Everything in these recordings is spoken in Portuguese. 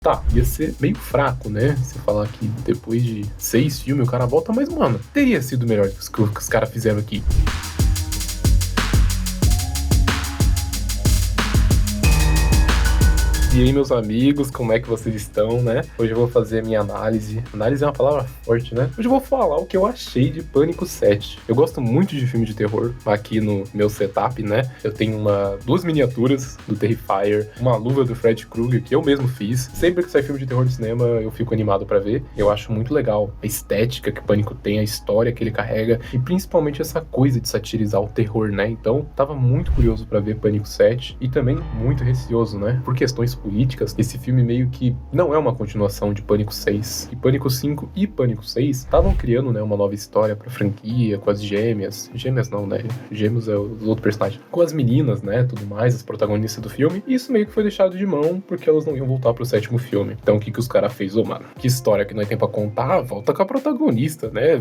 Tá, ia ser meio fraco, né? Você falar que depois de 6 filmes o cara volta, mas, mano, teria sido melhor que os caras fizeram aqui. E aí, meus amigos, como é que vocês estão, né? Hoje eu vou fazer a minha análise. Análise é uma palavra forte, né? Hoje eu vou falar o que eu achei de Pânico 7. Eu gosto muito de filme de terror aqui no meu setup, né? Eu tenho duas miniaturas do Terrifier, uma luva do Fred Krueger que eu mesmo fiz. Sempre que sai filme de terror no cinema, eu fico animado pra ver. Eu acho muito legal a estética que o Pânico tem, a história que ele carrega e principalmente essa coisa de satirizar o terror, né? Então, tava muito curioso pra ver Pânico 7 e também muito receoso, né? Por questões políticas, esse filme meio que não é uma continuação de Pânico 6. E Pânico 5 e Pânico 6 estavam criando, né, uma nova história pra franquia, com as gêmeas. Gêmeas não, né? Gêmeos é os outros personagens. Com as meninas, né, tudo mais, as protagonistas do filme. E isso meio que foi deixado de mão, porque elas não iam voltar pro 7º filme. Então o que os caras fez? Ô, mano, que história que nós temos pra contar? Volta com a protagonista, né?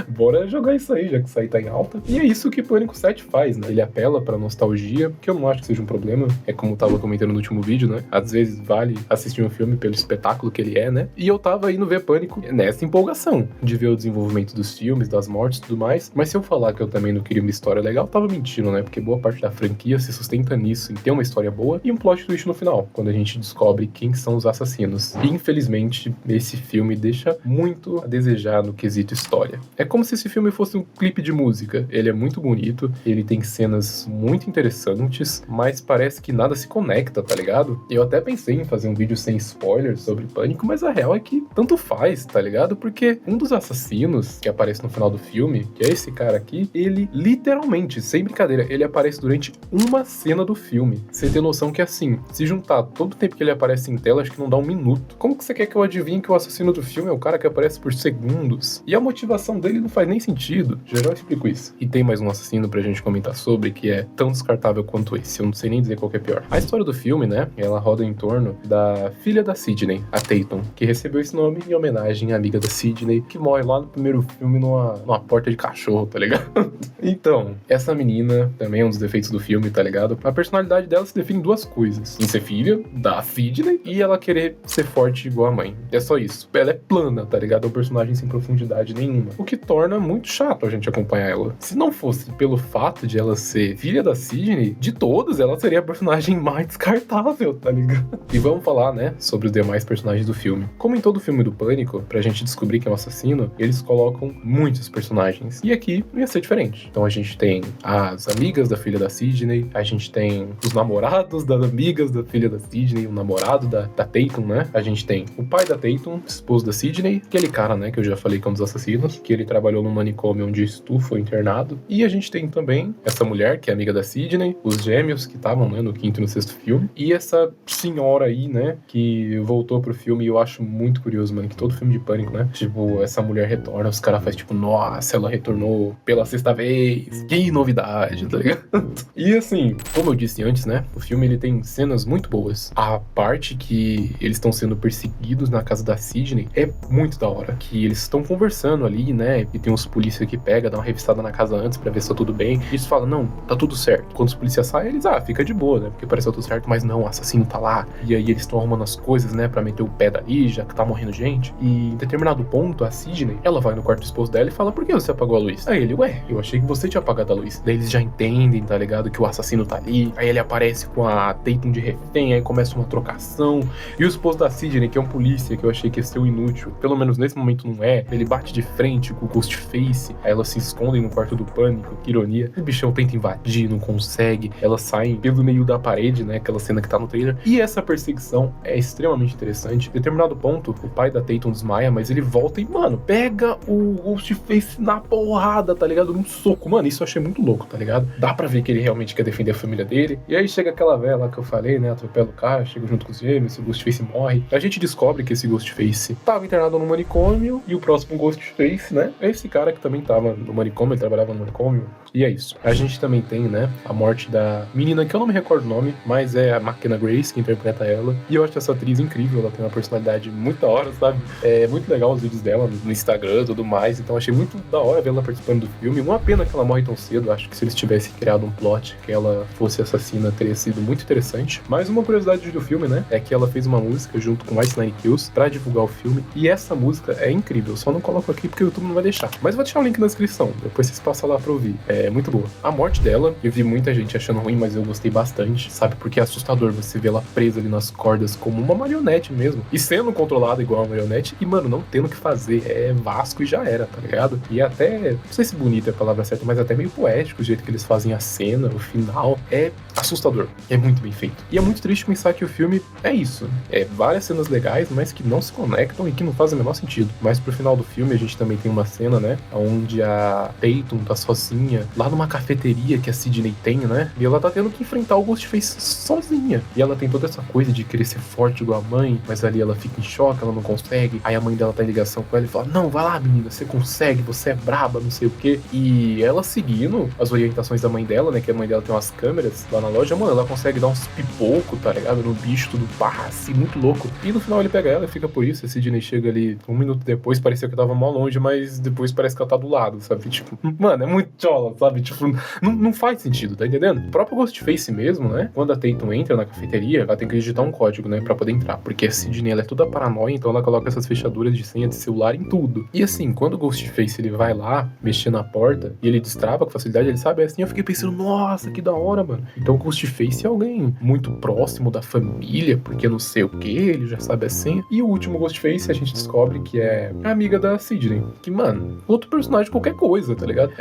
Bora jogar isso aí, já que isso aí tá em alta. E é isso que Pânico 7 faz, né? Ele apela pra nostalgia, que eu não acho que seja um problema. É como eu tava comentando no último vídeo, né? Às vezes vale assistir um filme pelo espetáculo que ele é, né? E eu tava indo ver Pânico nessa empolgação de ver o desenvolvimento dos filmes, das mortes e tudo mais. Mas se eu falar que eu também não queria uma história legal, tava mentindo, né? Porque boa parte da franquia se sustenta nisso, em ter uma história boa e um plot twist no final, quando a gente descobre quem são os assassinos. E infelizmente, esse filme deixa muito a desejar no quesito história. É como se esse filme fosse um clipe de música. Ele é muito bonito, ele tem cenas muito interessantes, mas parece que nada se conecta, tá ligado? Eu até pensei em fazer um vídeo sem spoilers sobre Pânico, mas a real é que tanto faz, tá ligado? Porque um dos assassinos que aparece no final do filme, que é esse cara aqui, ele literalmente, sem brincadeira, ele aparece durante uma cena do filme. Você tem noção que assim, se juntar todo o tempo que ele aparece em tela, acho que não dá um minuto. Como que você quer que eu adivinhe que o assassino do filme é o cara que aparece por segundos? E a motivação dele não faz nem sentido. Já explico isso. E tem mais um assassino pra gente comentar sobre, que é tão descartável quanto esse. Eu não sei nem dizer qual que é pior. A história do filme, né, ela roda em torno da filha da Sidney, a Tatum, que recebeu esse nome em homenagem à amiga da Sidney, que morre lá no primeiro filme numa porta de cachorro, tá ligado? Então, essa menina também é um dos defeitos do filme, tá ligado? A personalidade dela se define em duas coisas: em ser filha da Sidney e ela querer ser forte igual a mãe. É só isso. Ela é plana, tá ligado? É um personagem sem profundidade nenhuma. O que torna muito chato a gente acompanhar ela. Se não fosse pelo fato de ela ser filha da Sidney, de todos, ela seria a personagem mais descartável, tá ligado? E vamos falar, né, sobre os demais personagens do filme. Como em todo filme do Pânico, pra gente descobrir quem é o assassino, eles colocam muitos personagens. E aqui ia ser diferente. Então a gente tem as amigas da filha da Sidney, a gente tem os namorados das amigas da filha da Sidney, o namorado da Tatum, né? A gente tem o pai da Tatum, esposo da Sidney, aquele cara, né, que eu já falei que é um dos assassinos, que ele trabalhou num manicômio onde Stu foi internado. E a gente tem também essa mulher, que é amiga da Sidney, os gêmeos que estavam, né, no 5º e no 6º filme, e essa senhora aí, né, que voltou pro filme. E eu acho muito curioso, mano, que todo filme de Pânico, né, tipo, essa mulher retorna, os caras fazem tipo, nossa, ela retornou pela 6ª vez, que novidade, tá ligado? E assim, como eu disse antes, né, o filme ele tem cenas muito boas. A parte que eles estão sendo perseguidos na casa da Sidney é muito da hora, que eles estão conversando ali, né, e tem uns polícia que pega, dá uma revistada na casa antes pra ver se tá tudo bem, e eles falam, não, tá tudo certo. Quando os policiais saem, eles, fica de boa, né, porque pareceu tudo certo, mas não, o assassino tá lá, e aí eles estão arrumando as coisas, né, pra meter o pé dali, já que tá morrendo gente. E em determinado ponto, a Sidney, ela vai no quarto do esposo dela e fala, por que você apagou a luz? Aí ele, ué, eu achei que você tinha apagado a luz. Daí eles já entendem, tá ligado, que o assassino tá ali. Aí ele aparece com a Tatum de refém, aí começa uma trocação. E o esposo da Sidney, que é um polícia, que eu achei que ia ser um inútil, pelo menos nesse momento não é, ele bate de frente com o Ghostface, aí elas se escondem no quarto do Pânico, que ironia. O bichão tenta invadir, não consegue, elas saem pelo meio da parede, né, aquela cena que tá no trailer. E essa perseguição é extremamente interessante. Em determinado ponto, o pai da Tatum desmaia, mas ele volta e, mano, pega o Ghostface na porrada, tá ligado? Num soco. Mano, isso eu achei muito louco, tá ligado? Dá pra ver que ele realmente quer defender a família dele. E aí chega aquela velha lá que eu falei, né, atropela o cara, chega junto com os gêmeos, o Ghostface morre. A gente descobre que esse Ghostface tava internado no manicômio, e o próximo Ghostface, né, é esse cara que também tava no manicômio, ele trabalhava no manicômio, E é isso. A gente também tem, né, a morte da menina, que eu não me recordo o nome, mas é a McKenna Grace que interpreta ela. E eu acho essa atriz incrível, ela tem uma personalidade muito da hora, sabe? É muito legal os vídeos dela no Instagram e tudo mais, então achei muito da hora ver ela participando do filme. Uma pena que ela morre tão cedo, acho que se eles tivessem criado um plot que ela fosse assassina, teria sido muito interessante. Mas uma curiosidade do filme, né, é que ela fez uma música junto com Ice Nine Kills pra divulgar o filme, e essa música é incrível, só não coloco aqui porque o YouTube não vai deixar. Mas vou deixar o link na descrição, depois vocês passam lá pra ouvir. É muito boa. A morte dela, eu vi muita gente achando ruim, mas eu gostei bastante, sabe? Porque é assustador você ver ela presa ali nas cordas como uma marionete mesmo, e sendo controlada igual uma marionete, e mano, não tendo o que fazer, é Vasco e já era, tá ligado? E até, não sei se bonita é a palavra certa, mas até meio poético o jeito que eles fazem a cena, o final, é assustador, é muito bem feito. E é muito triste pensar que o filme é isso, é várias cenas legais, mas que não se conectam e que não fazem o menor sentido. Mas pro final do filme a gente também tem uma cena, né, onde a Tatum tá sozinha, lá numa cafeteria que a Sidney tem, né, e ela tá tendo que enfrentar o Ghostface sozinha. E ela tem toda essa coisa de querer ser forte igual a mãe, mas ali ela fica em choque, ela não consegue. Aí a mãe dela tá em ligação com ela e fala: não, vai lá, menina, você consegue, você é braba, não sei o quê. E ela seguindo as orientações da mãe dela, né, que a mãe dela tem umas câmeras lá na loja, mano, ela consegue dar uns pipoco, tá ligado? No bicho, tudo pá, assim, muito louco. E no final ele pega ela e fica por isso. A Sidney chega ali um minuto depois, parecia que eu tava mó longe, mas depois parece que ela tá do lado, sabe? Tipo, mano, é muito chola, sabe? Tipo, não faz sentido, tá entendendo? O próprio Ghostface mesmo, né? Quando a Tatum entra na cafeteria, ela tem que digitar um código, né, pra poder entrar. Porque a Sidney, ela é toda paranoia, então ela coloca essas fechaduras de senha de celular em tudo. E assim, quando o Ghostface, ele vai lá, mexer na porta, e ele destrava com facilidade, ele sabe assim, eu fiquei pensando, nossa, que da hora, mano. Então o Ghostface é alguém muito próximo da família, porque não sei o que, ele já sabe a senha. E o último Ghostface, a gente descobre que é a amiga da Sidney. Que, mano, outro personagem, qualquer coisa, tá ligado?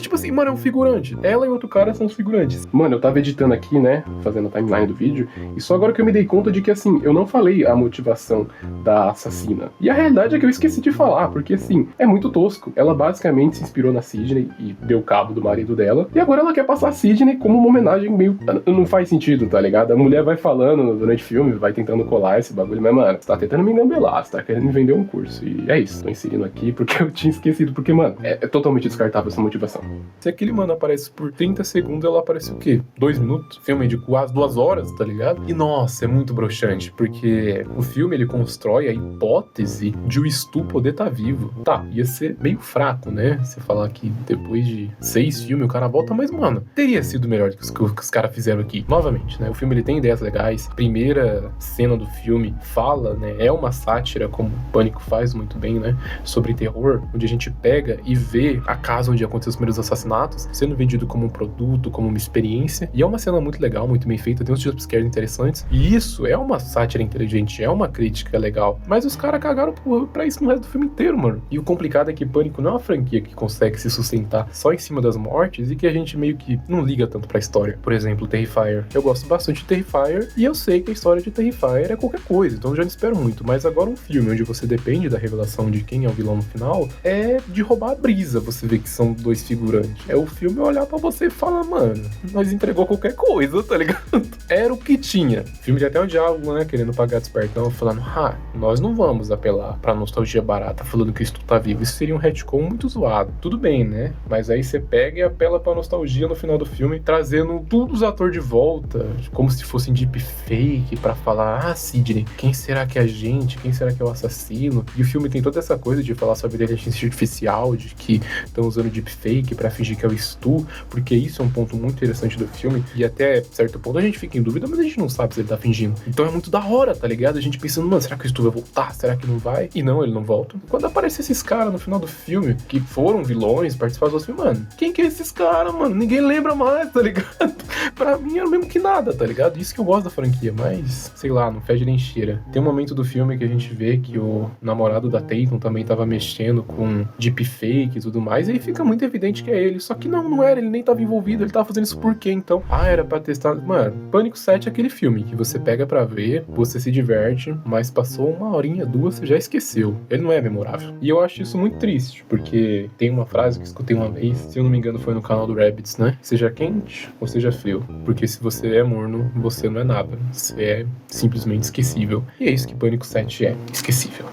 Tipo assim, mano, é um figurante. Ela e outro cara são os figurantes. Mano, eu tava editando aqui, né, fazendo a timeline do vídeo, e só agora que eu me dei conta de que, assim, eu não falei a motivação da assassina. E a realidade é que eu esqueci de falar, porque, assim, é muito tosco. Ela basicamente se inspirou na Sidney e deu cabo do marido dela, e agora ela quer passar a Sidney como uma homenagem meio... Não faz sentido, tá ligado? A mulher vai falando durante o filme, vai tentando colar esse bagulho, mas, mano, você tá tentando me engambelar, você tá querendo me vender um curso. E é isso, tô inserindo aqui porque eu tinha esquecido, porque, mano, é totalmente descartável essa motivação. Se aquele mano aparece por 30 segundos, ela aparece o quê? 2 minutos? O filme é de quase 2 horas, tá ligado? E, nossa, é muito broxante, porque o filme, ele constrói a hipótese de o Stu poder tá vivo. Tá, ia ser meio fraco, né? Você falar que depois de 6 filmes o cara volta, mas, mano, teria sido melhor do que os caras fizeram aqui. Novamente, né? O filme, ele tem ideias legais. Primeira cena do filme fala, né? É uma sátira, como o Pânico faz muito bem, né? Sobre terror, onde a gente pega e vê a casa onde aconteceu os primeiros assassinatos sendo vendido como um produto, como uma experiência. E é uma cena muito legal, muito bem feita, tem uns jumpscares interessantes. E isso é uma sátira inteligente, é uma crítica legal. Mas os caras cagaram pra isso no resto do filme inteiro, mano. E o complicado é que Pânico não é uma franquia que consegue se sustentar só em cima das mortes e que a gente meio que não liga tanto pra história. Por exemplo, Terrifier. Eu gosto bastante de Terrifier e eu sei que a história de Terrifier é qualquer coisa, então eu já não espero muito. Mas agora um filme onde você depende da revelação de quem é o vilão no final é de roubar a brisa, você vê que são 2 figurantes. É o filme olhar pra você e falar, mano, nós entregou qualquer coisa, tá ligado? Era o que tinha. O filme tem até um diálogo, né, querendo pagar despertão, falando, nós não vamos apelar pra nostalgia barata, falando que isso tá vivo. Isso seria um retcon muito zoado. Tudo bem, né? Mas aí você pega e apela pra nostalgia no final do filme, trazendo todos os atores de volta, como se fossem deepfake, pra falar, Sidney, quem será que é a gente? Quem será que é o assassino? E o filme tem toda essa coisa de falar sobre inteligência artificial, de que estão usando deepfake pra fingir que é o Stu, porque isso é um ponto muito interessante do filme, e até certo ponto a gente fica em dúvida, mas a gente não sabe se ele tá fingindo. Então é muito da hora, tá ligado? A gente pensando, mano, será que o Stu vai voltar? Será que não vai? E não, ele não volta. Quando aparece esses caras no final do filme, que foram vilões, participaram do filme, mano, quem que é esses caras, mano? Ninguém lembra mais, tá ligado? Pra mim era o mesmo que nada, tá ligado? Isso que eu gosto da franquia, mas, sei lá, não fede nem cheira. Tem um momento do filme que a gente vê que o namorado da Tatum também tava mexendo com deepfake e tudo mais, e aí fica muito evidente que é ele. Só que não era, ele nem tava envolvido, ele tava fazendo isso por quê, então? Era pra testar... Mano, Pânico 7 é aquele filme que você pega pra ver, você se diverte, mas passou 1 horinha, 2, você já esqueceu. Ele não é memorável. E eu acho isso muito triste, porque tem uma frase que eu escutei uma vez, se eu não me engano foi no canal do Rabbids, né? Seja quente ou seja frio, porque se você é morno, você não é nada. Você é simplesmente esquecível. E é isso que Pânico 7 é, esquecível.